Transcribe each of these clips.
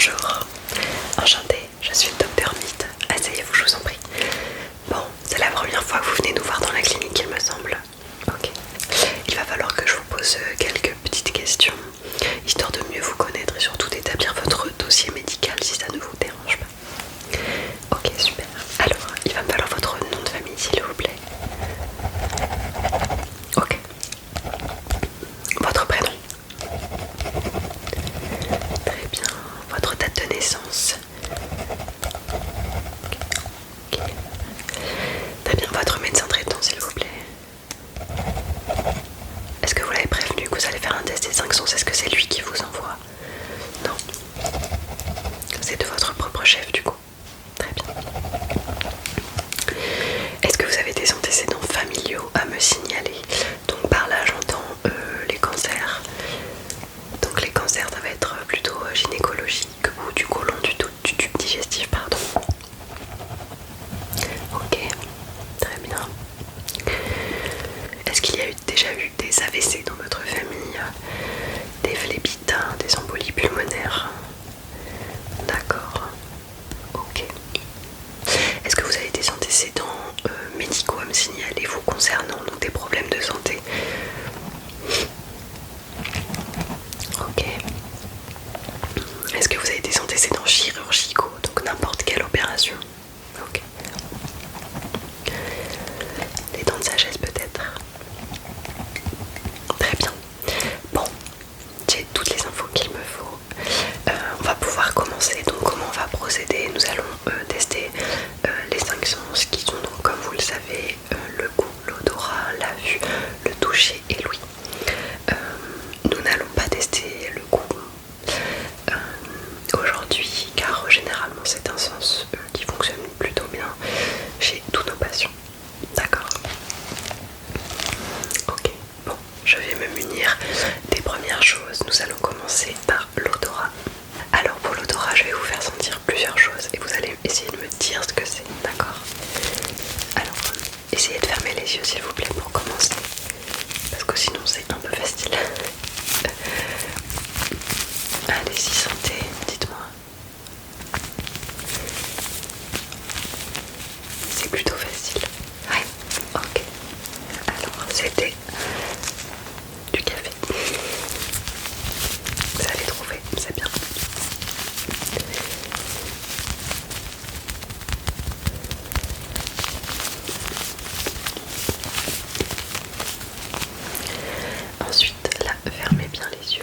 Bonjour, enchantée, je suis le docteur Mythe. Asseyez-vous, je vous en prie. Bon, c'est la première fois que vous venez nous voir dans la clinique, il me semble. Ok. Il va falloir que je vous pose quelques petites questions, histoire de mieux vous connaître et surtout d'établir votre dossier médical si ça ne vous dérange pas. Ok, super. Alors, il va me falloir votre nom de famille, s'il vous plaît. Ok. Votre prénom. Très bien. Votre date de naissance. Ok. Très bien. Votre médecin traitant, s'il vous plaît. Est-ce que vous l'avez prévenu que vous allez faire un test des 5 sens? Est-ce que c'est lui qui vous envoie? Non. C'est de votre propre chef, du coup. Très bien. Est-ce que vous avez des antécédents familiaux à me signaler? Donc par là j'entends les cancers. Donc les cancers ça va être plutôt gynécologique ou du côlon, du tube digestif, pardon. Ok, très bien. Est-ce qu'il y a déjà eu des AVC dans votre famille? Des phlébites, des embolies pulmonaires? D'accord. Ok. Est-ce que vous avez des antécédents médicaux à me signaler vous concernant, donc des problèmes de santé? Ok. Est-ce que vous avez des antécédents chirurgicaux, donc n'importe quelle opération? Ok. Les dents de sagesse peut-être? Très bien. Bon, j'ai toutes les infos qu'il me faut. On va pouvoir commencer. Donc comment on va procéder? Nous allons tester les 5 sens qui sont donc, comme vous le savez, le goût, l'odorat, la vue, le toucher et l'ouïe. Nous n'allons pas tester le goût aujourd'hui car généralement c'est un sens qui fonctionne plutôt bien chez tous nos patients. D'accord? Ok, bon, je vais me munir des premières choses. Nous allons commencer par l'odorat. Alors pour l'odorat, je vais vous faire sentir plusieurs choses et vous allez essayer de me dire ce que c'est, d'accord? Alors, essayez de fermer les yeux s'il vous plaît pour commencer, parce que sinon c'est un peu facile. Allez-y, sentez, dites-moi. C'est plutôt facile. Ouais, ok. Alors, c'était du café. Vous allez trouver, c'est bien. Ensuite, là, fermez bien les yeux.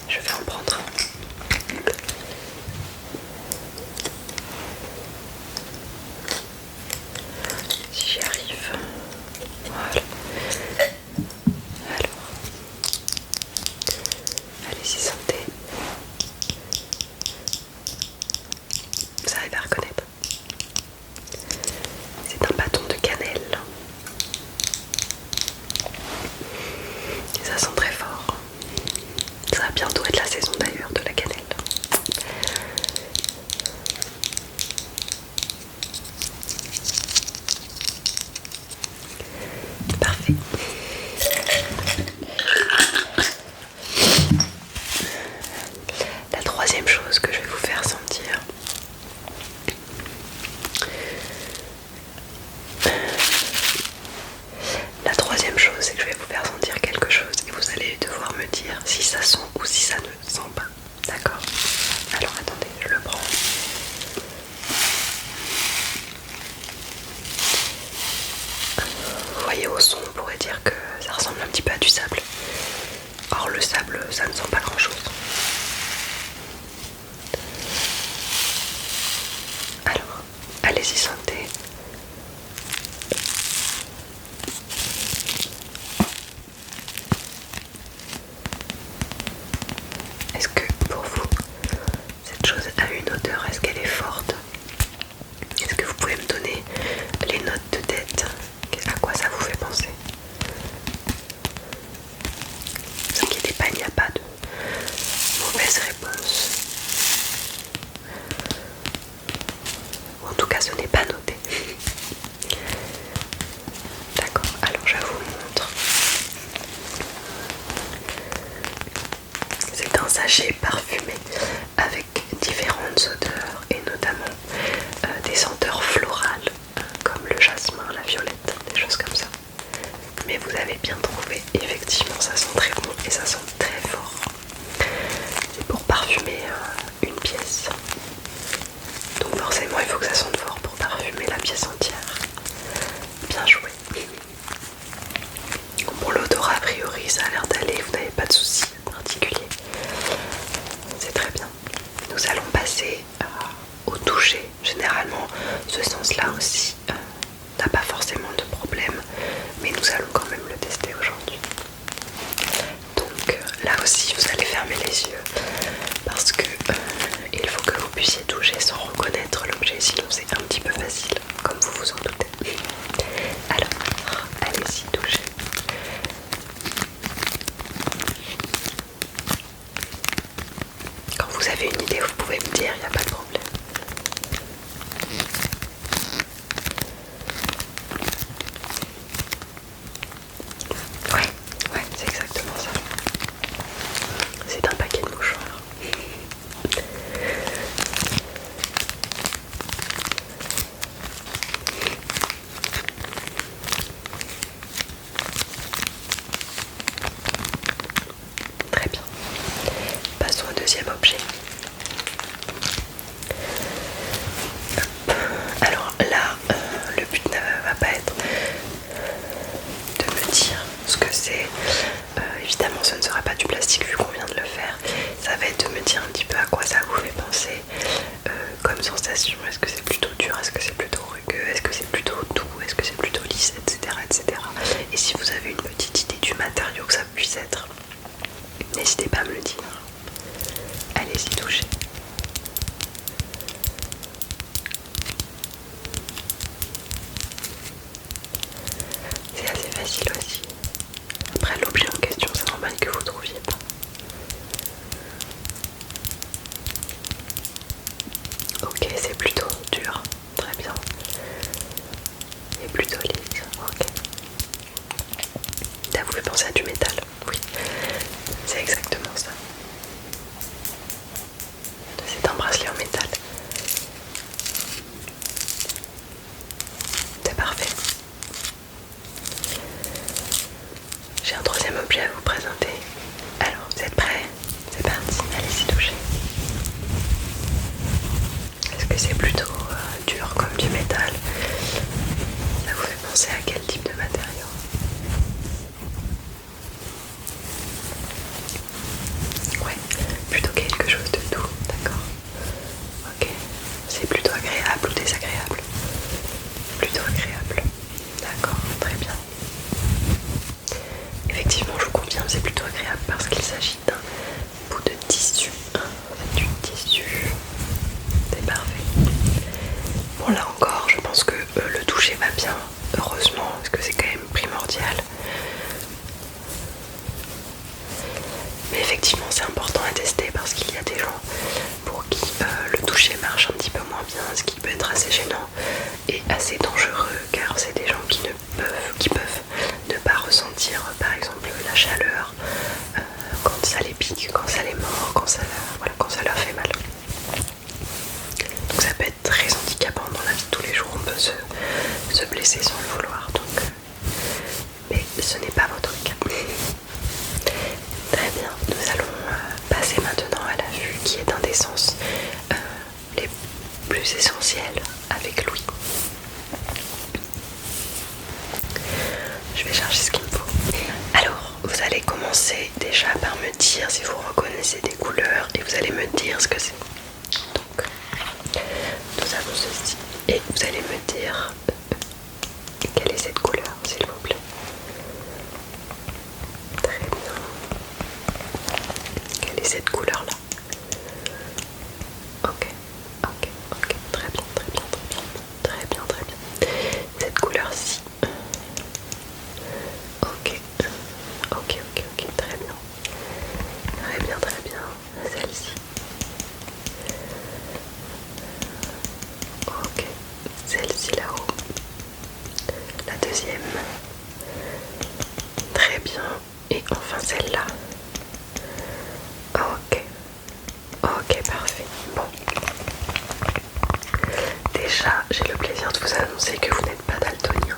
Je vais en prendre un. Si j'y arrive. Voilà. Alors, allez-y, sentez. Vous arrivez à reconnaître? C'est un bâton de cannelle. Et ça sent très fort. Ça va bientôt être la saison d'ailleurs de la cannelle. Parfait. La troisième chose que je vais vous faire sentir, c'est que je vais vous faire sentir quelque chose et vous allez devoir me dire si ça sent ou si ça ne sent pas. D'accord? Alors attendez, je le prends. Vous voyez au son, on pourrait dire que ça ressemble un petit peu à du sable. Or le sable, ça ne sent pas grand chose. Alors, allez-y, sentez. Est-ce que pour vous, cette chose a une odeur? Est-ce qu'elle est forte? Est-ce que vous pouvez me donner les notes de tête? À quoi ça vous fait penser? Ne vous inquiétez pas, il n'y a pas sachet parfumé avec différentes odeurs et notamment des senteurs florales comme le jasmin, la violette, des choses comme ça. Mais vous avez bien trouvé, effectivement ça sent très bon et ça sent très fort. C'est pour parfumer une pièce. Donc forcément il faut que ça sente fort pour parfumer la pièce entière. Bien joué. Pour l'odorat a priori ça a l'air d'aller, vous n'avez pas de soucis particuliers. C'est très bien. Nous allons passer au toucher. Généralement ce sens là aussi n'a pas forcément de problème, mais nous allons quand même le tester aujourd'hui. Donc là aussi vous allez fermer les yeux parce que il faut que vous puissiez toucher sans reconnaître l'objet, sinon c'est un petit peu facile comme vous vous en doutez. Alors allez-y, touchez. Quand vous avez une idée vous pouvez me dire, il n'y a pas de problème. Ouais, c'est exactement ça. C'est un paquet de mouchoirs. Très bien. Passons au deuxième objet. Alors là, le but ne va pas être de me dire ce que c'est. Évidemment, ce ne sera pas du plastique vu qu'on vient de le faire. Ça va être de me dire un petit peu à quoi ça vous fait penser comme sensation. Est-ce que c'est plutôt dur? Est-ce que c'est plutôt rugueux? Est-ce que c'est plutôt doux? Est-ce que c'est plutôt lisse? Etc. etc. Et si vous avez une petite idée du matériau que ça puisse être, n'hésitez pas à me le dire. Allez-y, touchez. C'est assez facile aussi. Après l'objet en question, c'est normal que vous ne trouviez pas. Ok, c'est plutôt dur. Très bien. Et plutôt lisse. Ok. Ça vous fait penser à du métal? Oui. C'est exactement ça. C'est un bracelet en métal. C'est parfait. J'ai un troisième objet à vous présenter. Alors, vous êtes prêts? C'est parti, allez-y, toucher. Est-ce que c'est plutôt dur comme du métal? Ça vous fait penser à quel type de matériau? Ouais, plutôt quelque chose de doux, d'accord. Ok, c'est plutôt agréable ou désagréable? Plutôt agréable, d'accord, très bien. Effectivement, je vous confirme, c'est plutôt agréable parce qu'il s'agit d'un bout de tissu. C'est du tissu, c'est parfait. Bon, là encore, je pense que le toucher va bien, heureusement, parce que c'est quand même primordial. Mais effectivement, c'est important à tester parce qu'il y a des gens pour qui le toucher marche un petit peu moins bien, ce qui peut être assez gênant et assez dangereux car c'est des gens qui peuvent ne pas ressentir par exemple la chaleur quand ça les pique, quand ça les mord, quand ça leur fait mal. Donc ça peut être très handicapant dans la vie de tous les jours, on peut se blesser sans le vouloir. Donc, mais ce n'est pas votre cas. Très bien, nous allons passer maintenant à la vue qui est un des sens les plus essentiels avec l'ouïe. Je vais chercher ce qu'il me faut. Alors, vous allez commencer déjà par me dire si vous reconnaissez des couleurs et vous allez me dire ce que c'est. Donc, nous avons ceci et vous allez me dire quelle est cette couleur, s'il vous plaît. Très bien. Quelle est cette couleur-là? Ok, très bien, très bien, très bien, très bien. Cette couleur-ci. Ok, très bien. Très bien, celle-ci. Ok, celle-ci là-haut. La deuxième. Très bien. Et enfin celle-là. Ok, Ok, parfait. Bon. Déjà, j'ai le plaisir de vous annoncer que vous n'êtes pas daltonien.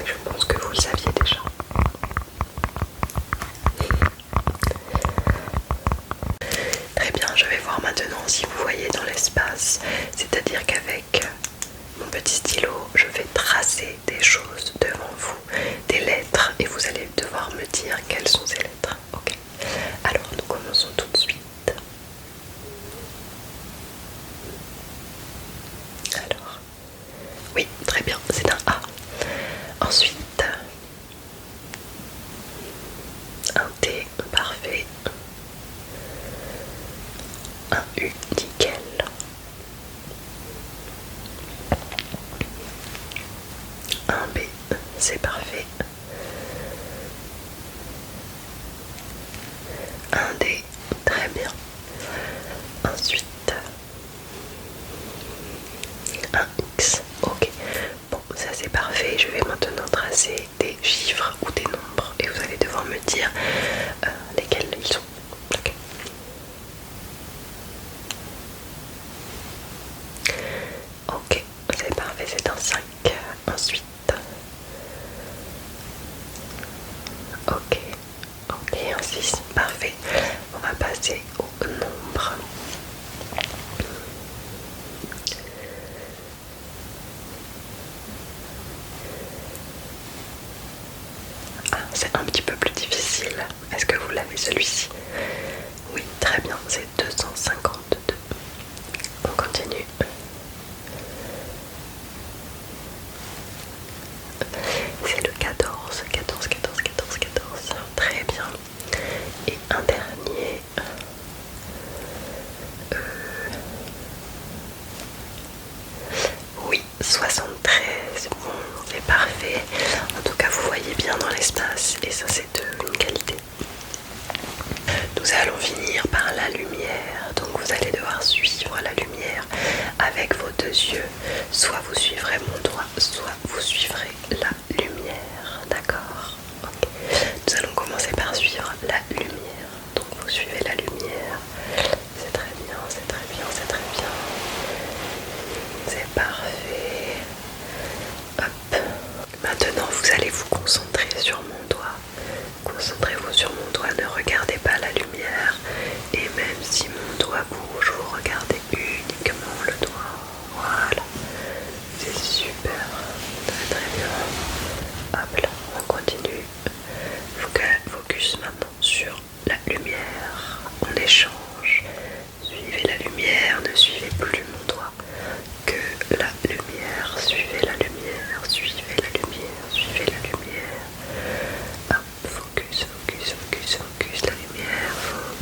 Je pense que vous le saviez déjà. Très bien, je vais voir maintenant si vous voyez dans l'espace. C'est-à-dire qu'avec mon petit stylo, je vais tracer des choses devant vous, des lettres, et vous allez devoir me dire quelles sont ces lettres. Ok. Alors, nous commençons tout de suite. Alors, oui, très bien, c'est un A. Ensuite, un T, parfait. Un U, nickel. Un B, c'est parfait. Un D, très bien. Ensuite, un X, ok. Bon, ça c'est parfait. Je vais maintenant tracer des chiffres ou des nombres et vous allez devoir me dire lesquels ils sont. Ok. Ok, c'est parfait, c'est un 5. Ensuite, ok, ok, un 6, parfait. On va passer au nombre. Ah, c'est un petit peu plus difficile. Est-ce que vous l'avez celui-ci? Oui, très bien, c'est 252. On continue. C'est le 14, 14, 14, 14, 14. Très bien. Et un dernier. Oui, 73. Bon, c'est parfait. En tout cas, vous voyez bien dans l'espace et ça, c'est une qualité. Nous allons finir par la lumière. Donc, vous allez devoir suivre la lumière avec vos deux yeux. Soit vous suivrez mon doigt, soit vous suivrez la lumière. D'accord? Ok. Nous allons commencer par suivre la lumière. Donc, vous suivez la lumière. C'est très bien, c'est très bien, c'est très bien. C'est parfait. Hop. Maintenant, vous allez vous concentrer sur mon doigt. Concentrez-vous sur mon doigt, ne regardez pas la lumière. Et même si mon doigt bouge, vous regardez uniquement le doigt. Voilà. C'est super. Très très bien. Hop là, on continue. Focus maintenant sur la lumière. On échange. Suivez la lumière, ne suivez plus mon doigt. Que la lumière, suivez la lumière, suivez la lumière, suivez la lumière. Hop, focus, focus, focus, focus la lumière,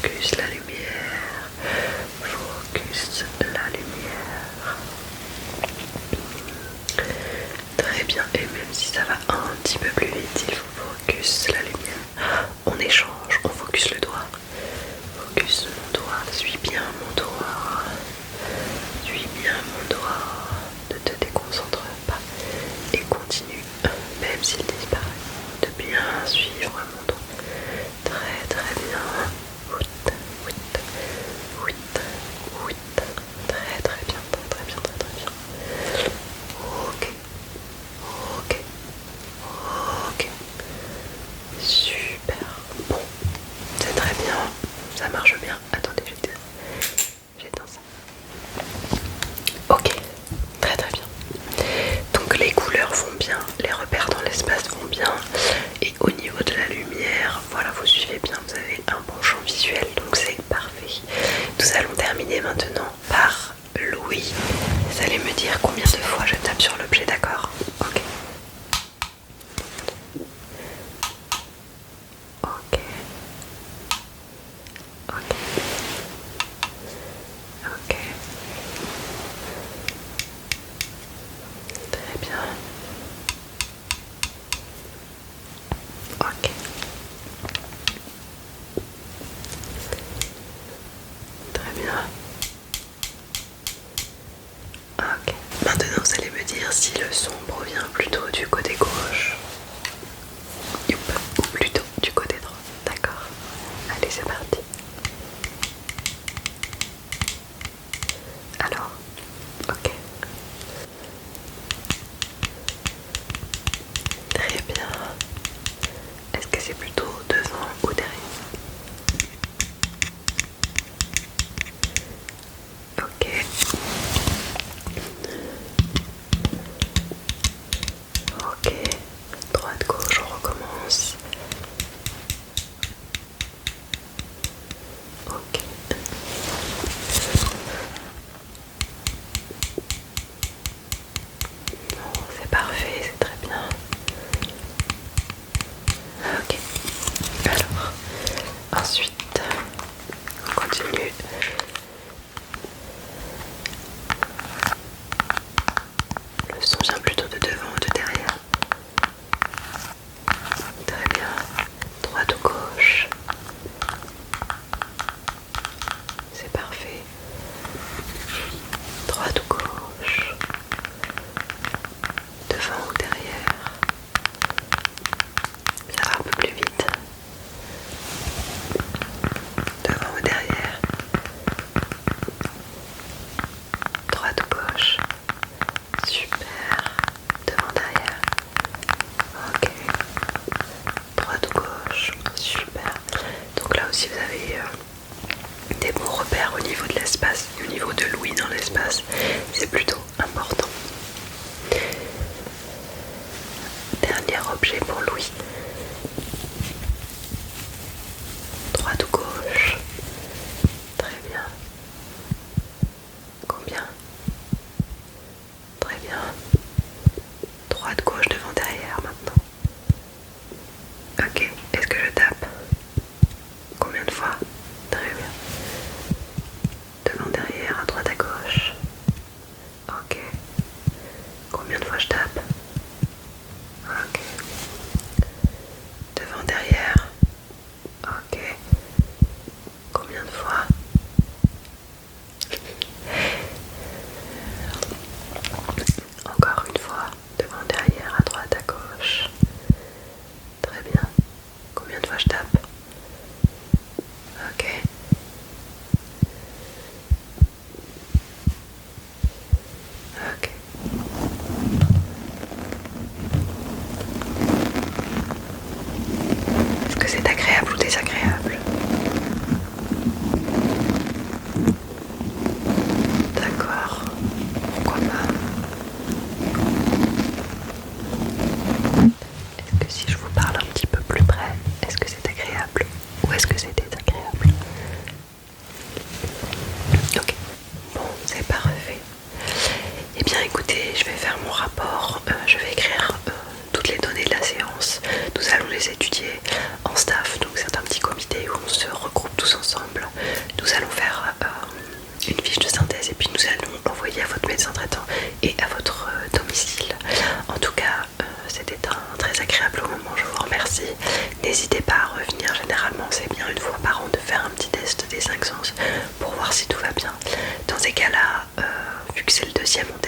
focus la lumière, focus la lumière. Très bien, et même si ça va un petit peu plus vite, il faut focus la lumière. On échange, on focus le doigt. Focus mon doigt, suis bien mon doigt. Suis bien mon doigt. Ne te déconcentre pas et continue, même s'il disparaît, de bien suivre mon doigt. Très très bien. Ouit, ouit, ouit, ouit. Très très bien, très très bien, très très bien. Ok, ok, ok. Super. Bon, c'est très bien. Ça marche bien. Attendez, j'éteins ça. Ok, très très bien. Donc les couleurs vont bien, les repères dans l'espace vont bien. Et au niveau de la lumière, aller pour Louis. Droite ou gauche? Très bien. Combien? Très bien. Droite, gauche, devant, derrière maintenant. Ok, est-ce que je tape? Combien de fois? Très bien. Devant, derrière, à droite, à gauche. Ok. Combien de fois je tape? Ok. Devant, derrière. Ok. Combien de fois? Encore une fois. Devant, derrière, à droite, à gauche. Très bien. Combien de fois je tape? Ok. Ok. Est-ce que c'est agréable ou désagréable? D'accord. Pourquoi pas? Est-ce que si je vous parle un petit peu plus près, est-ce que c'est agréable ou est-ce que c'est désagréable? Ok. Bon, c'est parfait. Eh bien écoutez, je vais faire mon rapport, je vais écrire toutes les données de la séance. Nous allons les étudier en staff, donc c'est un petit comité où on se regroupe tous ensemble. Nous allons faire une fiche de synthèse et puis nous allons l'envoyer à votre médecin traitant et à votre domicile. En tout cas, c'était un très agréable moment, je vous remercie. N'hésitez pas à revenir, généralement c'est bien une fois par an de faire un petit test des 5 sens pour voir si tout va bien. Dans ces cas-là, vu que c'est le deuxième, on